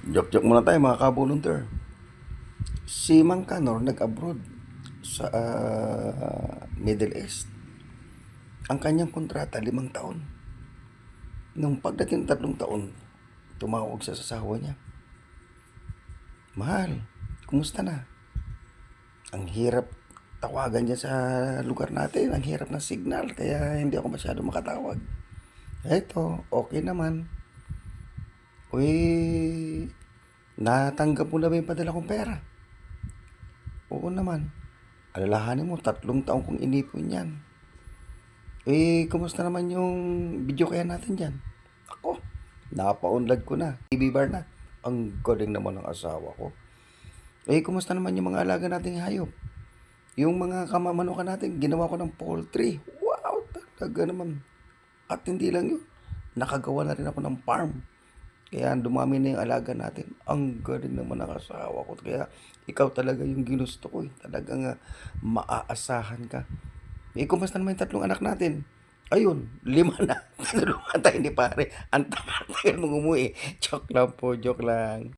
Joke-joke muna tayo mga ka-volunteer. Si Mang Kanor nag-abroad sa Middle East. Ang kanyang kontrata 5 taon. Nung pagdating ng 3 taon, tumawag siya sa asawa niya. Mahal, kumusta na? Ang hirap tawagan niya sa lugar natin. Ang hirap ng signal, kaya hindi ako masyado makatawag. Eto, okay naman. Uy, natanggap mo na ba yung padala kong pera? Oo naman. Alalahanin mo, 3 taon kong inipon yan. Kumusta naman yung video kaya natin dyan? Ako, napa-unlad ko na. TV bar na. Ang galing naman ng asawa ko. Kumusta naman yung mga alaga nating hayop? Yung mga kamamanukan natin, ginawa ko ng poultry. Wow, talaga naman. At hindi lang yun, nakagawa na rin ako ng farm. Kaya dumami na yung alaga natin. Ang galing naman ng asawa ko. Kaya ikaw talaga yung ginusto ko. Talagang maaasahan ka. Kumusta naman yung 3 anak natin? Ayun, 5 na. Tinulungan tayo ni pare. Ang tagal mong umuwi. Joke lang po, joke lang.